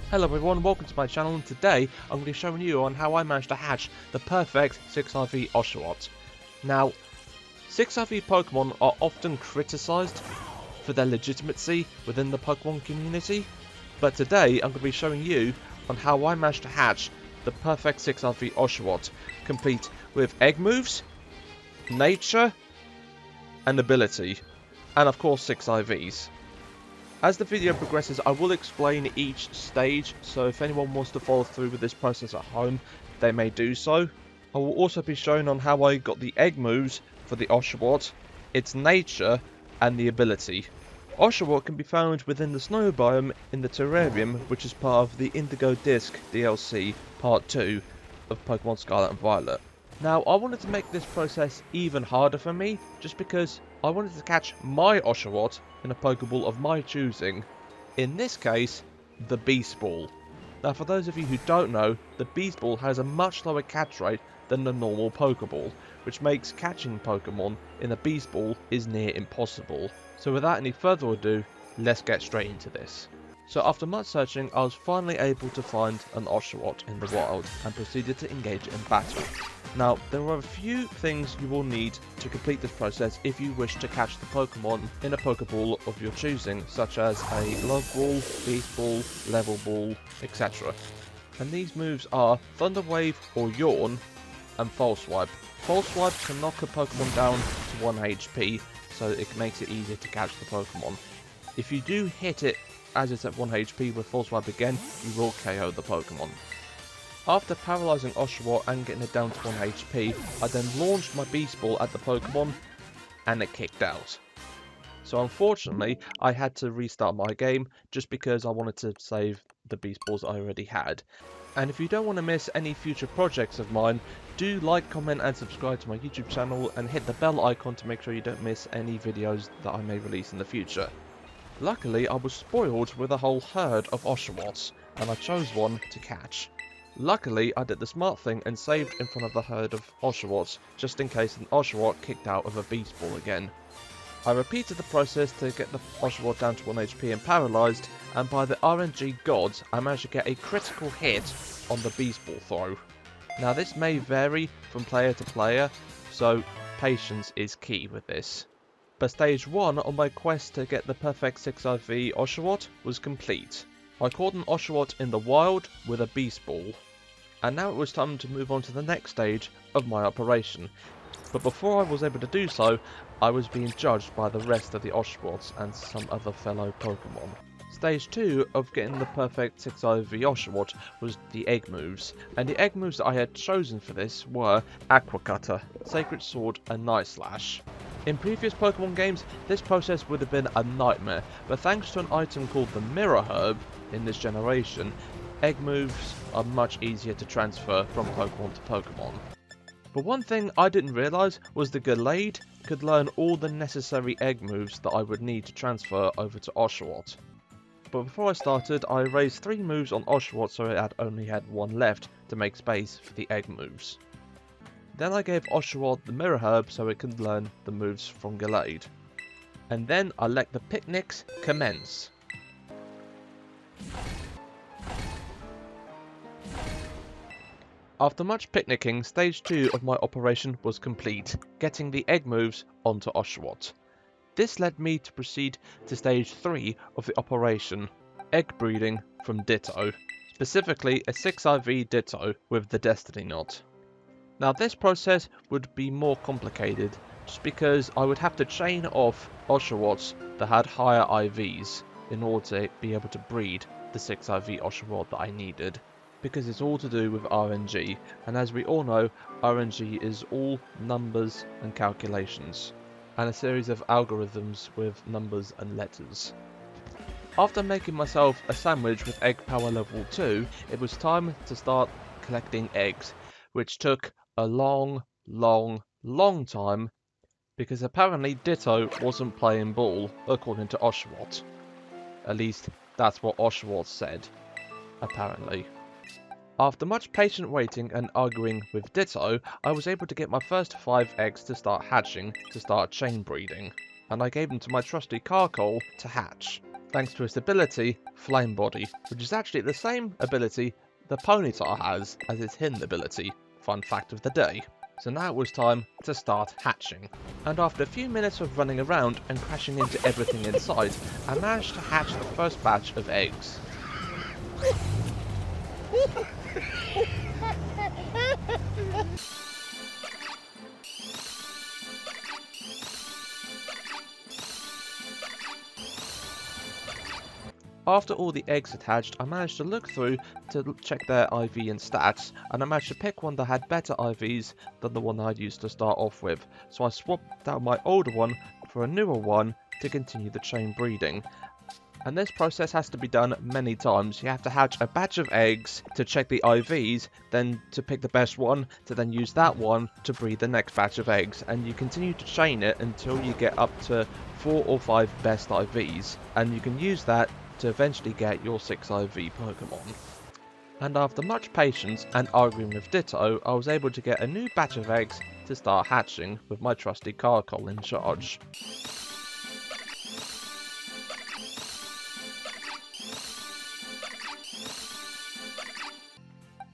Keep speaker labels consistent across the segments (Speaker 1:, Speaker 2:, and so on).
Speaker 1: Hello everyone, welcome to my channel, and today I'm going to be showing you on how I managed to hatch the perfect 6IV Oshawott. Now, 6IV Pokemon are often criticised for their legitimacy within the Pokemon community, but today I'm going to be showing you on how I managed to hatch the perfect 6IV Oshawott, complete with egg moves, nature, and ability, and of course 6 IVs. As the video progresses, I will explain each stage, so if anyone wants to follow through with this process at home, they may do so. I will also be showing on how I got the egg moves for the Oshawott, its nature, and the ability. Oshawott can be found within the snow biome in the terrarium, which is part of the Indigo Disc DLC Part 2 of Pokemon Scarlet and Violet. Now, I wanted to make this process even harder for me, just because I wanted to catch my Oshawott in a Pokeball of my choosing. In this case, the Beast Ball. Now, for those of you who don't know, the Beast Ball has a much lower catch rate than the normal Pokeball, which makes catching Pokemon in a Beast Ball is near impossible. So without any further ado, let's get straight into this. So after much searching, I was finally able to find an Oshawott in the wild and proceeded to engage in battle. Now, there are a few things you will need to complete this process if you wish to catch the Pokemon in a Pokeball of your choosing, such as a Love Ball, Beast Ball, Level Ball, etc. And these moves are Thunder Wave or Yawn, and False Swipe. False Swipe can knock a Pokemon down to 1 HP, so it makes it easier to catch the Pokemon. If you do hit it as it's at 1 HP with False Swipe again, you will KO the Pokemon. After paralysing Oshawott and getting it down to 1 HP, I then launched my Beast Ball at the Pokemon, and it kicked out. So unfortunately, I had to restart my game, just because I wanted to save the Beast Balls I already had. And if you don't want to miss any future projects of mine, do like, comment and subscribe to my YouTube channel, and hit the bell icon to make sure you don't miss any videos that I may release in the future. Luckily, I was spoiled with a whole herd of Oshawotts, and I chose one to catch. Luckily, I did the smart thing and saved in front of the herd of Oshawotts, just in case an Oshawott kicked out of a Beast Ball again. I repeated the process to get the Oshawott down to 1 HP and paralysed, and by the RNG gods, I managed to get a critical hit on the Beast Ball throw. Now, this may vary from player to player, so patience is key with this. But stage 1 on my quest to get the perfect 6IV Oshawott was complete. I caught an Oshawott in the wild with a Beast Ball. And now it was time to move on to the next stage of my operation. But before I was able to do so, I was being judged by the rest of the Oshawotts and some other fellow Pokemon. Stage 2 of getting the perfect 6IV Oshawott was the egg moves, and the egg moves that I had chosen for this were Aqua Cutter, Sacred Sword and Night Slash. In previous Pokemon games, this process would have been a nightmare, but thanks to an item called the Mirror Herb in this generation, egg moves are much easier to transfer from Pokemon to Pokemon. But one thing I didn't realise was the Gallade could learn all the necessary egg moves that I would need to transfer over to Oshawott. But before I started, I raised 3 moves on Oshawott so it only had 1 left to make space for the egg moves. Then I gave Oshawott the Mirror Herb so it could learn the moves from Gallade. And then I let the picnics commence. After much picnicking, stage 2 of my operation was complete, getting the egg moves onto Oshawott. This led me to proceed to stage 3 of the operation, egg breeding from Ditto, specifically a 6IV Ditto with the Destiny Knot. Now this process would be more complicated, just because I would have to chain off Oshawotts that had higher IVs in order to be able to breed the 6IV Oshawott that I needed. Because it's all to do with RNG, and as we all know, RNG is all numbers and calculations, and a series of algorithms with numbers and letters. After making myself a sandwich with egg power level 2, it was time to start collecting eggs, which took a long time, because apparently Ditto wasn't playing ball, according to Oshawott. At least, that's what Oshawott said, apparently. After much patient waiting and arguing with Ditto, I was able to get my first 5 eggs to start hatching to start chain breeding, and I gave them to my trusty Carcole to hatch. thanks to its ability, Flame Body, which is actually the same ability the Ponyta has as its hidden ability. Fun fact of the day. So now it was time to start hatching. And after a few minutes of running around and crashing into everything in sight, I managed to hatch the first batch of eggs. After all the eggs had hatched, I managed to look through to check their IV and stats, and I managed to pick one that had better IVs than the one I'd used to start off with. So I swapped out my older one for a newer one to continue the chain breeding. And this process has to be done many times. You have to hatch a batch of eggs to check the IVs, then to pick the best one, to then use that one to breed the next batch of eggs. And you continue to chain it until you get up to 4 or 5 best IVs. And you can use that to eventually get your 6 IV Pokemon. And after much patience and arguing with Ditto, I was able to get a new batch of eggs to start hatching with my trusty Carcol in charge.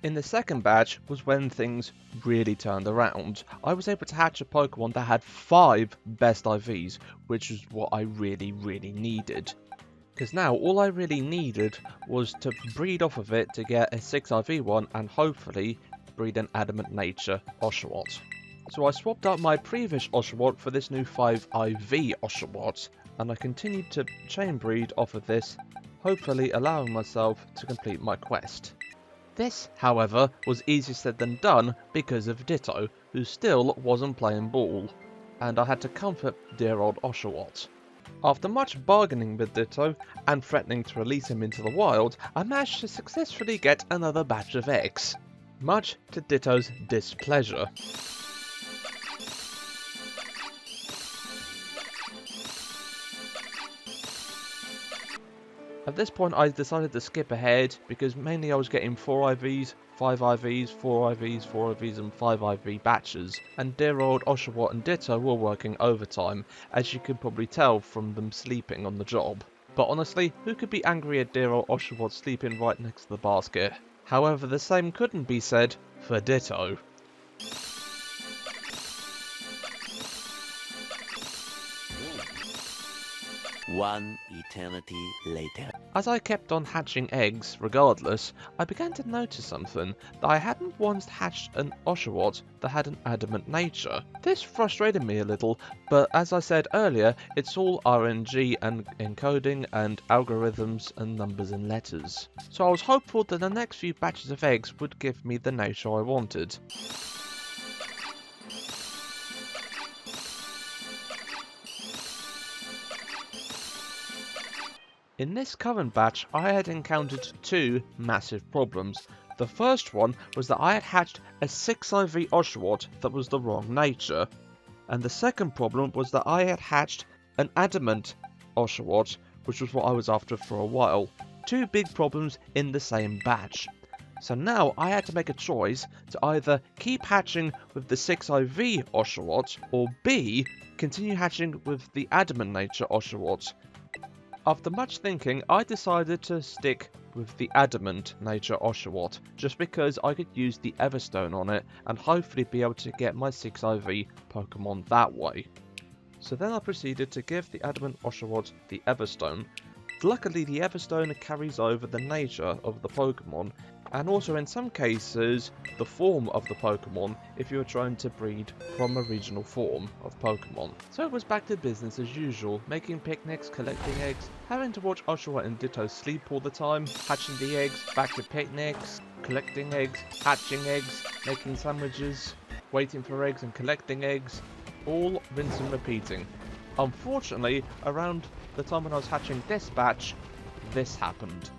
Speaker 1: In the second batch was when things really turned around. I was able to hatch a Pokemon that had 5 best IVs, which is what I really needed. Because now all I really needed was to breed off of it to get a 6 IV one and hopefully breed an Adamant Nature Oshawott. So I swapped out my previous Oshawott for this new 5 IV Oshawott, and I continued to chain breed off of this, hopefully allowing myself to complete my quest. This, however, was easier said than done because of Ditto, who still wasn't playing ball, and I had to comfort dear old Oshawott. After much bargaining with Ditto and threatening to release him into the wild, I managed to successfully get another batch of eggs, much to Ditto's displeasure. At this point I decided to skip ahead because mainly I was getting 4 IVs, 5 IVs, 4 IVs, 4 IVs and 5 IV batches, and dear old Oshawott and Ditto were working overtime, as you could probably tell from them sleeping on the job. But honestly, who could be angry at dear old Oshawott sleeping right next to the basket? However, the same couldn't be said for Ditto.
Speaker 2: One eternity later.
Speaker 1: As I kept on hatching eggs, regardless, I began to notice something, that I hadn't once hatched an Oshawott that had an Adamant Nature. This frustrated me a little, but as I said earlier, it's all RNG and encoding and algorithms and numbers and letters. So I was hopeful that the next few batches of eggs would give me the nature I wanted. In this current batch, I had encountered 2 massive problems. The first one was that I had hatched a 6 IV Oshawott that was the wrong nature. And the second problem was that I had hatched an Adamant Oshawott, which was what I was after for a while. 2 big problems in the same batch. So now I had to make a choice to either keep hatching with the 6 IV Oshawott, or B, continue hatching with the Adamant Nature Oshawott. After much thinking, I decided to stick with the Adamant Nature Oshawott, just because I could use the Everstone on it and hopefully be able to get my 6 IV Pokemon that way. So then I proceeded to give the Adamant Oshawott the Everstone. Luckily the Everstone carries over the nature of the Pokemon, and also in some cases the form of the Pokemon if you were trying to breed from a regional form of Pokemon. So it was back to business as usual, making picnics, collecting eggs, having to watch Oshawott and Ditto sleep all the time, hatching the eggs, back to picnics, collecting eggs, hatching eggs, making sandwiches, waiting for eggs and collecting eggs, all rinse and repeating. Unfortunately, around the time when I was hatching this batch, this happened.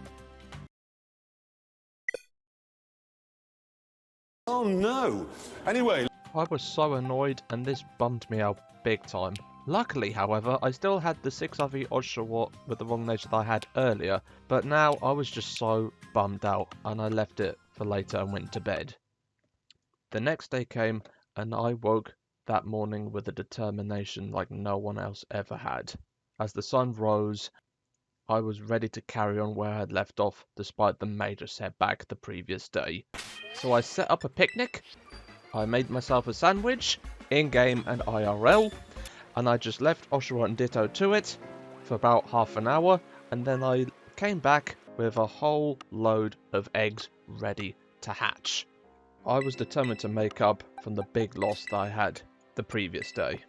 Speaker 3: Oh no! Anyway.
Speaker 1: I was so annoyed and this bummed me out big time. Luckily, however, I still had the 6 IV Oshawott with the wrong nature that I had earlier, but now I was just so bummed out and I left it for later and went to bed. The next day came and I woke that morning with a determination like no one else ever had. As the sun rose, I was ready to carry on where I had left off despite the major setback the previous day. So I set up a picnic, I made myself a sandwich, in-game and IRL, and I just left Oshawott and Ditto to it for about half an hour, and then I came back with a whole load of eggs ready to hatch. I was determined to make up from the big loss that I had the previous day.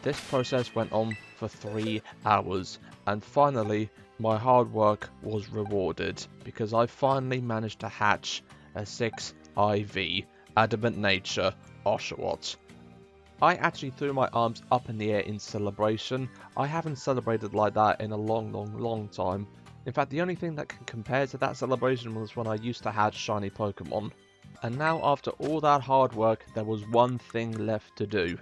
Speaker 1: This process went on for 3 hours, and finally my hard work was rewarded because I finally managed to hatch a 6 IV Adamant Nature Oshawott. I actually threw my arms up in the air in celebration. I haven't celebrated like that in a long time. In fact, the only thing that can compare to that celebration was when I used to hatch shiny Pokemon. And now, after all that hard work, there was one thing left to do.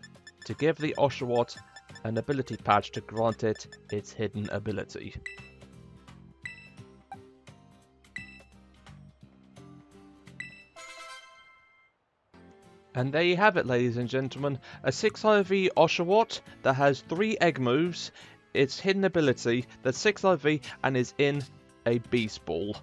Speaker 1: To give the Oshawott an ability patch to grant it its hidden ability. And there you have it, ladies and gentlemen, a 6 IV Oshawott that has 3 egg moves, its hidden ability, that's 6 IV and is in a Beast Ball.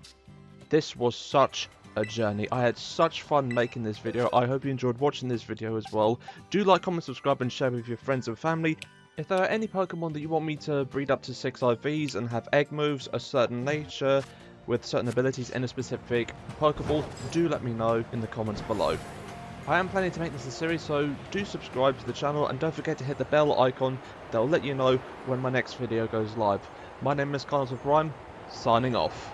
Speaker 1: This was such a journey. I had such fun making this video. I hope you enjoyed watching this video as well. Do like, comment, subscribe and share with your friends and family. If there are any Pokemon that you want me to breed up to 6 IVs and have egg moves, a certain nature, with certain abilities in a specific Pokeball, do let me know in the comments below. I am planning to make this a series, so do subscribe to the channel and don't forget to hit the bell icon that will let you know when my next video goes live. My name is Carlos of Prime, signing off.